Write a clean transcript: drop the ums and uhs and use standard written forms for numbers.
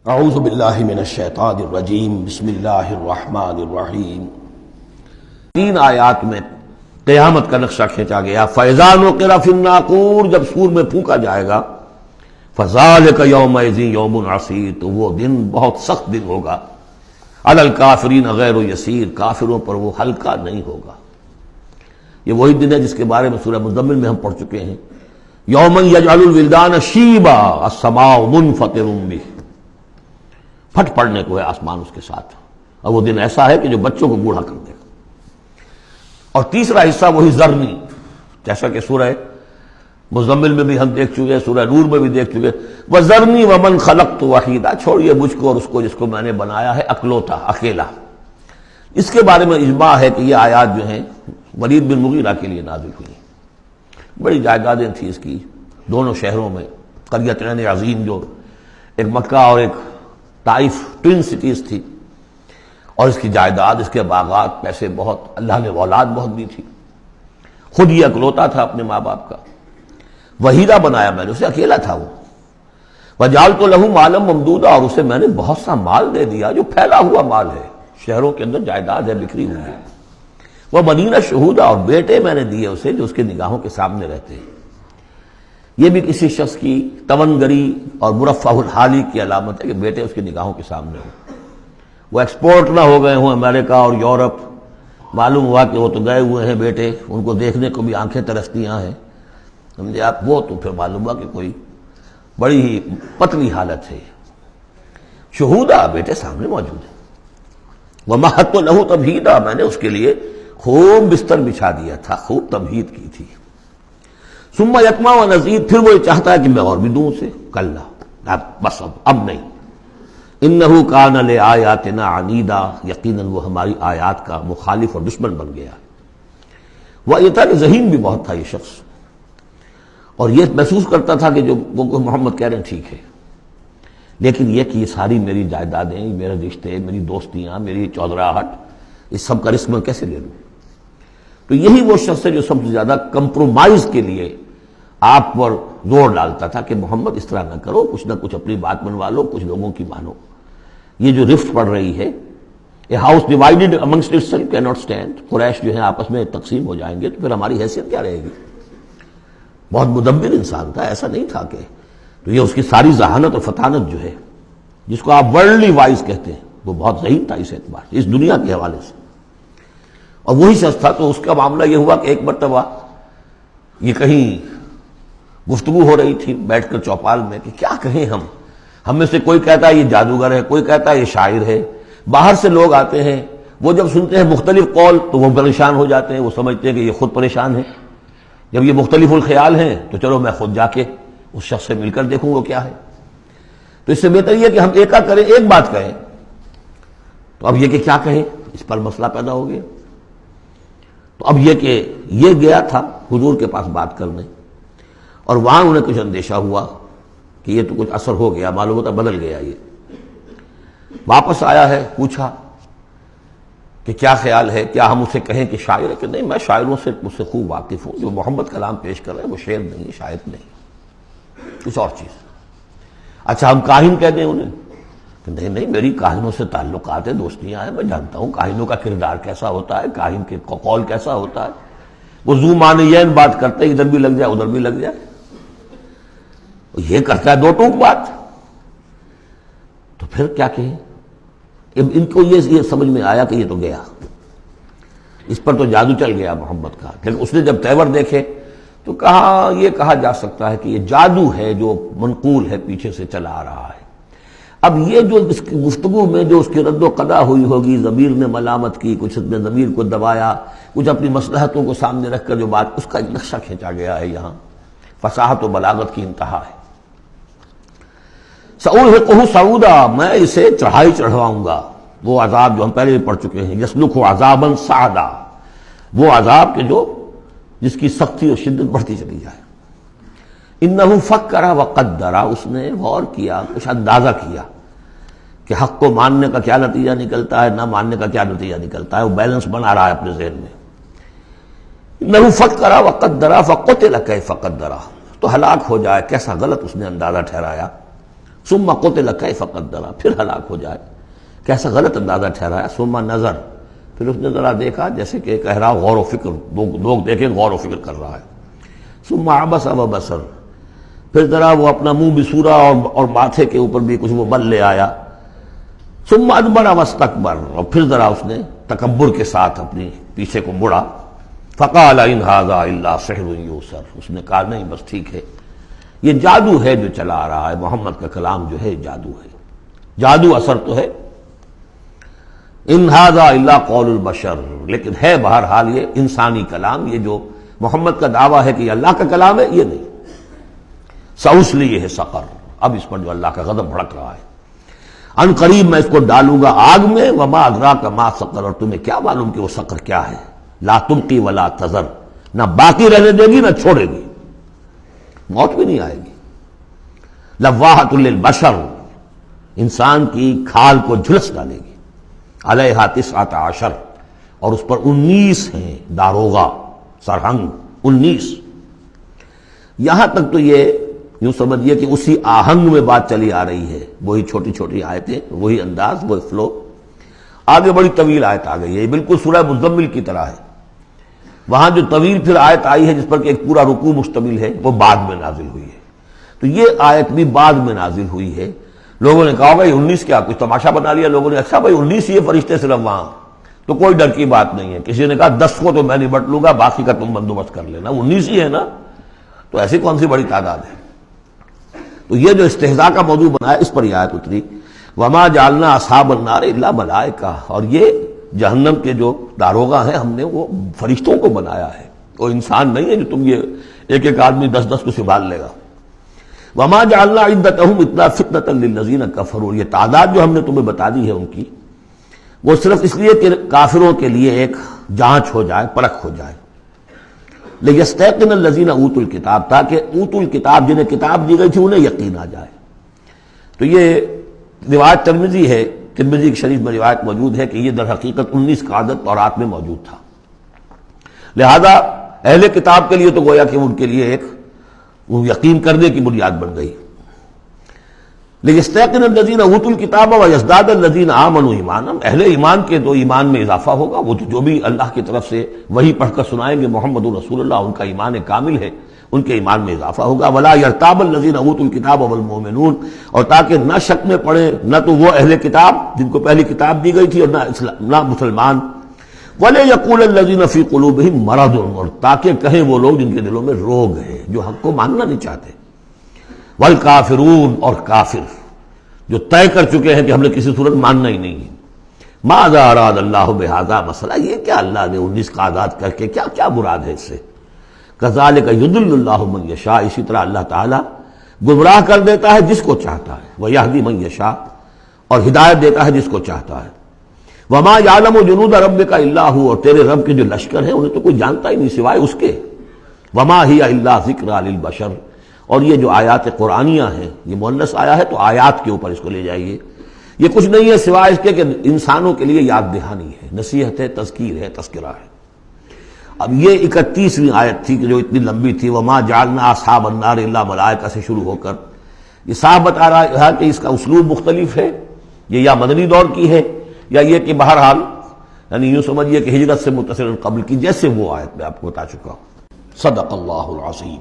اعوذ باللہ من الشیطان الرجیم بسم اللہ الرحمن الرحیم۔ تین آیات میں قیامت کا نقشہ کھینچا گیا۔ فَإِذَا نُقِرَ فِي النَّاقُورِ، جب سور میں پھونکا جائے گا، فَذَلِكَ يَوْمَئِذٍ يَوْمٌ عَسِيرٌ، تو وہ دن بہت سخت دن ہوگا۔ عَلَى الْكَافِرِينَ غَيْرُ يَسِيرٌ، کافروں پر وہ ہلکا نہیں ہوگا۔ یہ وہی دن ہے جس کے بارے میں سورہ مزمل میں ہم پڑھ چکے ہیں۔ یومًا یجعل الولدان شیبا السماء منفطر بہ، پھٹ پڑنے کو ہے آسمان اس کے ساتھ، اور وہ دن ایسا ہے کہ جو بچوں کو بوڑھا کر دے گا۔ اور تیسرا حصہ وہی ذرنی، جیسا کہ سورہ مزمل میں بھی ہم دیکھ چکے، سورہ نور میں بھی دیکھ چکے، وَذَرْنِي وَمَنْ خَلَقْتُ وَحِيدًا، چھوڑیے مجھ کو اور اس کو جس کو میں نے بنایا ہے اکلوتا، اکیلا۔ اس کے بارے میں اجماع ہے کہ یہ آیات جو ہیں ولید بن مغیرہ کے لیے نازل ہوئی۔ بڑی جائیدادیں تھیں اس کی دونوں شہروں میں، قریتین عظیم، جو ایک مکہ اور ایک طائف، ٹوین سٹیز تھی، اور اس کی جائیداد، اس کے باغات، پیسے بہت، اللہ نے اولاد بہت دی تھی۔ خود یہ اکلوتا تھا اپنے ماں باپ کا، وحیدہ بنایا میں نے اسے، اکیلا تھا وہ۔ وَجَعَلْتُ لَهُ مَالًا مَمْدُودًا، اور اسے میں نے بہت سا مال دے دیا جو پھیلا ہوا مال ہے، شہروں کے اندر جائیداد ہے بکھری ہوئی ہے۔ وَبَنِينَ شُهُودًا، اور بیٹے میں نے دیے اسے جو اس کے نگاہوں کے سامنے رہتے ہیں۔ یہ بھی کسی شخص کی تونگری اور مرفہ الحالی کی علامت ہے کہ بیٹے اس کی نگاہوں کے سامنے ہوں، وہ ایکسپورٹ نہ ہو گئے ہوں امریکہ اور یورپ، معلوم ہوا کہ وہ تو گئے ہوئے ہیں بیٹے، ان کو دیکھنے کو بھی آنکھیں ترستیاں ہیں، سمجھے آپ، وہ تو پھر معلوم ہوا کہ کوئی بڑی ہی پتلی حالت ہے۔ شہودہ، بیٹے سامنے موجود ہیں۔ وَمَهَّدتُّ لَهُ تَمْهِيدًا، میں نے اس کے لیے خوب بستر بچھا دیا تھا، خوب تمہید کی تھی۔ ثم یطمع ونزید، پھر وہ چاہتا ہے کہ میں اور بھی دوں اسے، کلا، بس اب نہیں۔ انہ کان لآیاتنا عنیدا، یقیناً وہ ہماری آیات کا مخالف اور دشمن بن گیا۔ وہ یہ تھا کہ ذہین بھی بہت تھا یہ شخص، اور یہ محسوس کرتا تھا کہ جو وہ محمد کہہ رہے ہیں ٹھیک ہے، لیکن یہ کہ یہ ساری میری جائیدادیں، میرے رشتے، میری دوستیاں، میری چودراہٹ، اس سب کا رسک میں کیسے لے لوں؟ تو یہی وہ شخص ہے جو سب سے زیادہ کمپرومائز کے لیے آپ پر زور ڈالتا تھا کہ محمد اس طرح نہ کرو، کچھ نہ کچھ اپنی بات منوا لو، کچھ لوگوں کی مانو۔ یہ جو رفت پڑ رہی ہے، a house divided amongst itself can not stand, Quraish جو ہیں آپس میں تقسیم ہو جائیں گے تو پھر ہماری حیثیت کیا رہے گی؟ بہت مدبر انسان تھا، ایسا نہیں تھا کہ، تو یہ اس کی ساری ذہانت اور فطانت جو ہے، جس کو آپ ورلڈلی وائز کہتے ہیں، وہ بہت ذہین تھا اس اعتبار سے، اس دنیا کے حوالے سے۔ اور وہی شخص تھا، تو اس کا معاملہ یہ ہوا کہ ایک مرتبہ یہ کہیں گفتگو ہو رہی تھی بیٹھ کر چوپال میں کہ کیا کہیں ہم میں سے کوئی کہتا ہے یہ جادوگر ہے، کوئی کہتا ہے یہ شاعر ہے، باہر سے لوگ آتے ہیں، وہ جب سنتے ہیں مختلف قول تو وہ پریشان ہو جاتے ہیں، وہ سمجھتے ہیں کہ یہ خود پریشان ہے، جب یہ مختلف الخیال ہیں تو چلو میں خود جا کے اس شخص سے مل کر دیکھوں وہ کیا ہے۔ تو اس سے بہتر یہ کہ ہم ایک کریں، ایک بات کہیں۔ تو اب یہ کہ کیا کہیں، اس پر مسئلہ پیدا ہو گیا۔ تو اب یہ کہ یہ گیا تھا حضور کے پاس بات کرنے، اور وہاں انہیں کچھ اندیشہ ہوا کہ یہ تو کچھ اثر ہو گیا، معلوم ہوتا بدل گیا۔ یہ واپس آیا ہے، پوچھا کہ کیا خیال ہے، کیا ہم اسے کہیں کہ شاعر ہے؟ کہ نہیں، میں شاعروں سے مجھ سے خوب واقف ہوں، جو محمد کلام پیش کر رہے ہیں وہ شعر نہیں، شاعر نہیں، کچھ اور چیز۔ اچھا ہم کاہن کہہ دیں انہیں؟ کہ نہیں نہیں، میری کاہنوں سے تعلقات ہیں، دوستیاں ہیں، میں جانتا ہوں کاہنوں کا کردار کیسا ہوتا ہے، کاہن کے قول کیسا ہوتا ہے، وہ ذو معنیین بات کرتے ہیں، ادھر بھی لگ جائے ادھر بھی لگ جائے، یہ کرتا ہے دو ٹوک بات۔ تو پھر کیا کہیں؟ ان کو یہ سمجھ میں آیا کہ یہ تو گیا، اس پر تو جادو چل گیا محمد کا۔ لیکن اس نے جب تیور دیکھے تو کہا، یہ کہا جا سکتا ہے کہ یہ جادو ہے جو منقول ہے، پیچھے سے چلا آ رہا ہے۔ اب یہ جو اس کی گفتگو میں جو اس کی رد و قدا ہوئی ہوگی، ضمیر نے ملامت کی، کچھ نے ضمیر کو دبایا، کچھ اپنی مصلحتوں کو سامنے رکھ کر جو بات، اس کا ایک نقشہ کھینچا گیا ہے یہاں، فصاحت و بلاغت کی انتہا ہے۔ سأرهقه صعودا، میں اسے چڑھائی چڑھواؤں گا، وہ عذاب جو ہم پہلے بھی پڑھ چکے ہیں، یسلکہ عذابا صعدا، وہ عذاب کے جو جس کی سختی اور شدت بڑھتی چلی جائے۔ انہ فکر وقدر، اس نے غور کیا، کچھ اندازہ کیا کہ حق کو ماننے کا کیا نتیجہ نکلتا ہے، نہ ماننے کا کیا نتیجہ نکلتا ہے، وہ بیلنس بنا رہا ہے اپنے ذہن میں۔ انہ فکر وقدر فقتل کیف قدر، تو ہلاک ہو جائے، کیسا غلط اس نے اندازہ ٹھہرایا، ثم قتل کیف قدر، پھر ہلاک ہو جائے، کیسا غلط اندازہ ٹھہرایا. ثم نظر، پھر اس نے ذرا دیکھا، جیسے کہ کہہ رہا غور و فکر، لوگ دیکھیں غور و فکر کر رہا ہے. ثم عبس وبصر، پھر ذرا وہ اپنا منہ بسورا اور ماتھے کے اوپر بھی کچھ وہ بل لے آیا. ثم ادبر واستکبر، اور پھر ذرا اس نے تکبر کے ساتھ اپنی پیچھے کو مڑا. فقال ان ھذا الا سحر یؤثر، اس نے کہا نہیں بس ٹھیک ہے، یہ جادو ہے جو چلا آ رہا ہے، محمد کا کلام جو ہے جادو ہے، جادو اثر تو ہے. ان ھذا الا قول البشر، لیکن ہے بہرحال یہ انسانی کلام، یہ جو محمد کا دعویٰ ہے کہ یہ اللہ کا کلام ہے یہ نہیں. سأصلیہ سقر، اب اس پر جو اللہ کا غضب بھڑک رہا ہے، ان قریب میں اس کو ڈالوں گا آگ میں. وما ادراک ما سقر، اور تمہیں کیا معلوم کہ وہ سقر کیا ہے. لا تبقی ولا تذر، نہ باقی رہنے دے گی نہ چھوڑے گی، موت بھی نہیں آئے گی. لواحۃ للبشر، انسان کی کھال کو جھلس ڈالے گی. علیہا 19، اور اس پر 19 ہیں داروغہ، سرہنگ 19. یہاں تک تو یہ یوں سمجھیے کہ اسی آہنگ میں بات چلی آ رہی ہے، وہی چھوٹی چھوٹی آیتیں، وہی انداز، وہی فلو. آگے بڑی طویل آیت آ گئی ہے، یہ بالکل سورہ مزمل کی طرح ہے. وہاں جو طویل پھر آیت آئی ہے جس پر کہ ایک پورا رکوع مشتمل ہے، وہ بعد میں نازل ہوئی ہے. تو یہ آیت بھی بعد میں نازل ہوئی ہے. لوگوں نے کہا بھائی 19 کیا، کچھ تماشا بنا لیا لوگوں نے، اچھا بھائی 19 ہی فرشتے صرف وہاں، تو کوئی ڈر کی بات نہیں ہے. کسی نے کہا 10 کو تو میں نہیں بٹ لوں گا، باقی کا تم بندوبست کر لینا، 19 ہی ہے نا، تو ایسی کون سی بڑی تعداد ہے. تو یہ جو استہزاء کا موضوع بنایا، اس پر یہ آیت اتری. وما جعلنا اصحاب النار الا ملائکہ، اور یہ جہنم کے جو داروغہ ہیں ہم نے وہ فرشتوں کو بنایا ہے، وہ انسان نہیں ہے جو تم یہ ایک ایک آدمی 10 کو سنبھال لے گا. وما جعلنا عدتهم الا فتنة للذین کفروا، یہ تعداد جو ہم نے تمہیں بتا دی ہے ان کی، وہ صرف اس لیے کہ کافروں کے لیے ایک جانچ ہو جائے، پرکھ ہو جائے. لیستیقن الذین اوتوا الکتاب، تاکہ اوتوا الکتاب جنہیں کتاب دی گئی تھی انہیں یقین آ جائے. تو یہ روایت ترمذی ہے، ترمذی کی شریف میں روایت موجود ہے کہ یہ در حقیقت 19 کا عدد تورات میں موجود تھا. لہذا اہل کتاب کے لیے تو گویا کہ ان کے لیے ایک وہ یقین کرنے کی بنیاد بن گئی. لیستیقن الذین اوتوا الکتاب ویزداد الذین آمنوا ایمانا، اہل ایمان کے تو ایمان میں اضافہ ہوگا، وہ جو بھی اللہ کی طرف سے وہی پڑھ کر سنائیں گے محمد رسول اللہ، ان کا ایمان کامل ہے، ان کے ایمان میں اضافہ ہوگا. ولا یرتاب الذین اوتوا الکتاب والمؤمنون، اور تاکہ نہ شک میں پڑے نہ تو وہ اہل کتاب جن کو پہلی کتاب دی گئی تھی اور نہ مسلمان. وَلَيَقُولَ الَّذِينَ فِي قُلُوبِهِم مَرَضٌ، اور تاکہ کہیں وہ لوگ جن کے دلوں میں روگ ہے، جو حق کو ماننا نہیں چاہتے. والکافرون، اور کافر جو طے کر چکے ہیں کہ ہم نے کسی صورت ماننا ہی نہیں ہے. ماذا اراد اللہ بہذا، مسئلہ یہ کیا اللہ نے 19 کا آزاد کر کے کیا مراد ہے اس سے. کذالک یضل اللہ من یشاء، اسی طرح اللہ تعالیٰ گمراہ کر دیتا ہے جس کو چاہتا ہے. ویہدی من یشاء، اور ہدایت دیتا ہے جس کو چاہتا ہے. وما یعلم جنود ربک الا ھو، اور تیرے رب کے جو لشکر ہیں انہیں تو کوئی جانتا ہی نہیں سوائے اس کے. وما ہی الا ذکر للبشر، اور یہ جو آیات قرآنیہ ہیں، یہ مؤنث آیا ہے تو آیات کے اوپر اس کو لے جائیے، یہ کچھ نہیں ہے سوائے اس کے کہ انسانوں کے لیے یاد دہانی ہے، نصیحت ہے، تذکیر ہے، تذکرہ ہے. اب یہ 31ویں آیت تھی کہ جو اتنی لمبی تھی، وما جعلنا اصحاب النار الا ملائکہ سے شروع ہو کر یہ صاحب بتا رہا ہے کہ اس کا اسلوب مختلف ہے، یہ یا مدنی دور کی ہے یا یہ کہ بہرحال یعنی یوں سمجھیے کہ ہجرت سے متصل قبل کی، جیسے وہ آیت میں آپ کو بتا چکا ہوں. صدق اللہ العظیم.